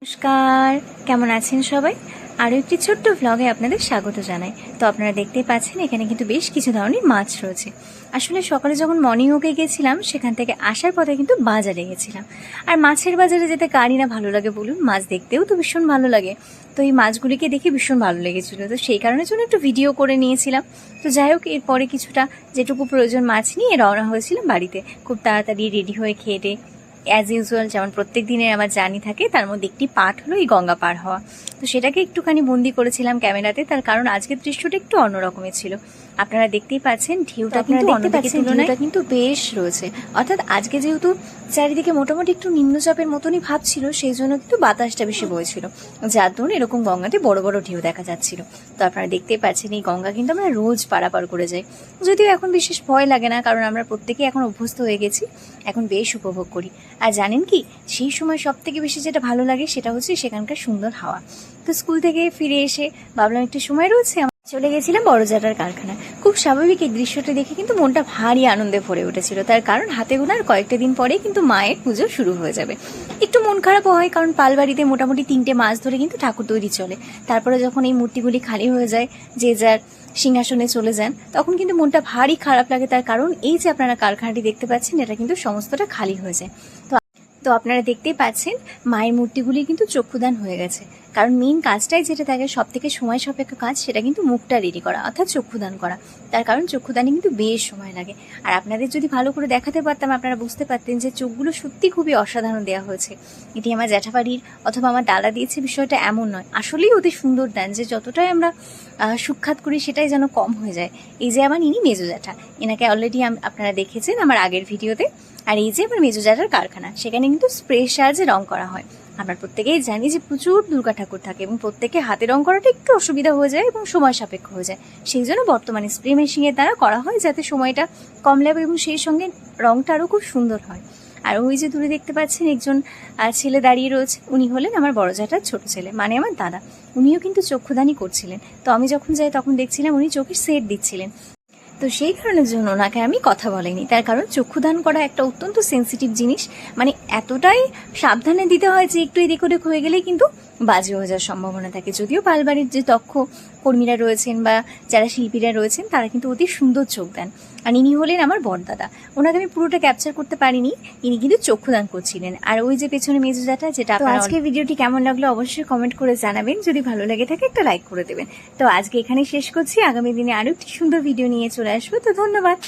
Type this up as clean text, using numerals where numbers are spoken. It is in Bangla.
নমস্কার, কেমন আছেন সবাই? আরও একটি ছোট্ট ভ্লগে আপনাদের স্বাগত জানাই। তো আপনারা দেখতেই পাচ্ছেন এখানে কিন্তু বেশ কিছু ধরনের মাছ রয়েছে। আসলে সকালে যখন মর্নিং ওয়াকে গেছিলাম সেখান থেকে আসার পথে কিন্তু বাজারে গেছিলাম। আর মাছের বাজারে যেতে কারই না ভালো লাগে বলুন, মাছ দেখতেও তো ভীষণ ভালো লাগে। তো এই মাছগুলিকে দেখে ভীষণ ভালো লেগেছিলো, তো সেই কারণের জন্য একটু ভিডিও করে নিয়েছিলাম। তো যাই হোক, এরপরে কিছুটা যেটুকু প্রয়োজন মাছ নিয়ে রওনা হয়েছিলাম বাড়িতে। খুব তাড়াতাড়ি রেডি হয়ে খেয়ে অ্যাজ ইউজুয়াল যেমন প্রত্যেক দিনের আমার জার্নি থাকে, তার মধ্যে একটি পার্ট হলো এই গঙ্গা পার হওয়া। তো সেটাকে একটুখানি বন্দি করেছিলাম ক্যামেরাতে, তার কারণ আজকের দৃশ্যটা একটু অন্যরকমের ছিল। আপনারা দেখতেই পাচ্ছেন ঢেউটা কিন্তু বেশ রয়েছে। অর্থাৎ আজকে যেহেতু চারিদিকে মোটামুটি একটু নিম্নচাপের মতনই ভাব ছিল, সেই জন্য কিন্তু বাতাসটা বেশি বইছিল, যার দরুন এরকম গঙ্গাতে বড় বড় ঢেউ দেখা যাচ্ছিল। তো আপনারা দেখতেই পাচ্ছেন এই গঙ্গা কিন্তু আমরা রোজ পারাপার করে যাই, যদিও এখন বিশেষ ভয় লাগে না, কারণ আমরা প্রত্যেকেই এখন অভ্যস্ত হয়ে গেছি, এখন বেশ উপভোগ করি। আর জানেন কি, সেই সময় সব থেকে বেশি যেটা ভালো লাগে সেটা হচ্ছে সেখানকার সুন্দর হাওয়া। তো স্কুল থেকে ফিরে এসে ভাবলাম একটু সময় রয়েছে, চলে গেছিলাম বড়জাটার কারখানায়। খুব স্বাভাবিক এই দৃশ্যটা দেখে কিন্তু মনটা ভারী আনন্দে ভরে উঠেছিল, তার কারণ হাতে গোনার কয়েকটা দিন পরেই কিন্তু মায়ের পুজো শুরু হয়ে যাবে। একটু মন খারাপও হয়, কারণ পালবাড়িতে মোটামুটি 3টে মাস ধরে কিন্তু ঠাকুর তৈরি চলে। তারপরে যখন এই মূর্তিগুলি খালি হয়ে যায়, যে যার সিংহাসনে চলে যান, তখন কিন্তু মনটা ভারী খারাপ লাগে। তার কারণ এই যে আপনারা কারখানাটি দেখতে পাচ্ছেন, এটা কিন্তু সমস্তটা খালি হয়ে যায়। তো আপনারা দেখতেই পাচ্ছেন মায়ের মূর্তিগুলি কিন্তু চক্ষুদান হয়ে গেছে, কারণ মেইন কাজটাই যেটা থাকে সব থেকে সময় সাপেক্ষ কাজ, সেটা কিন্তু মুখটা রেডি করা, অর্থাৎ চক্ষুদান করা। তার কারণ চক্ষুদানে কিন্তু বেশ সময় লাগে। আর আপনাদের যদি ভালো করে দেখাতে পারতাম, আপনারা বুঝতে পারতেন যে চোখগুলো সত্যি খুবই অসাধারণ দেওয়া হয়েছে। এটি আমার জ্যাঠাবাড়ির অথবা আমার দাদা দিয়েছে বিষয়টা এমন নয়, আসলেই অতি সুন্দর দেন, যে যতটাই আমরা সুখ্যাত করি সেটাই যেন কম হয়ে যায়। এই যে আমার ইনি মেজো জ্যাঠা, এনাকে অলরেডি আপনারা দেখেছেন আমার আগের ভিডিওতে। আর এই যে আমার মেজো জ্যাঠার কারখানা, সেখানে কিন্তু স্প্রে সাহায্যে রং করা হয়। আমরা প্রত্যেকেই জানি যে প্রচুর দুর্গা ঠাকুর থাকে এবং প্রত্যেকে হাতে রং করাটা একটু অসুবিধা হয়ে যায় এবং সময় সাপেক্ষ হয়ে যায়। সেই জন্য বর্তমানে স্প্রে মেশিনের দ্বারা করা হয়, যাতে সময়টা কম লাগে এবং সেই সঙ্গে রংটা আরও খুব সুন্দর হয়। আর ওই যে দূরে দেখতে পাচ্ছেন একজন ছেলে দাঁড়িয়ে রয়েছে, উনি হলেন আমার বড় জ্যাঠার ছোট ছেলে, মানে আমার দাদা। উনিও কিন্তু চক্ষুদানি করছিলেন। তো আমি যখন যাই তখন দেখছিলাম উনি চোখের সেট দিচ্ছিলেন। তো সেই কারণের জন্য ওনাকে আমি কথা বলিনি, তার কারণ চক্ষুদান করা একটা অত্যন্ত সেন্সিটিভ জিনিস, মানে এতটাই সাবধানে দিতে হয় যে একটু এদিক ওদিক হয়ে গেলেই কিন্তু বাজে হয়ে যাওয়ার সম্ভাবনা থাকে। যদিও পালবাড়ির যে দক্ষ কর্মীরা রয়েছেন বা যারা শিল্পীরা রয়েছেন, তারা কিন্তু অতি সুন্দর চোখ দেন। আর ইনি হলেন আমার বড়দাদা, ওনাকে আমি পুরোটা ক্যাপচার করতে পারিনি, ইনি কিন্তু চক্ষুদান করছিলেন। আর ওই যে পেছনে মেজো জ্যাঠা, যেটা আজকে ভিডিওটি কেমন লাগলো অবশ্যই কমেন্ট করে জানাবেন, যদি ভালো লেগে থাকে একটা লাইক করে দেবেন। তো আজকে এখানে শেষ করছি, আগামী দিনে আরো একটি সুন্দর ভিডিও নিয়ে চলে আসবো। তো ধন্যবাদ।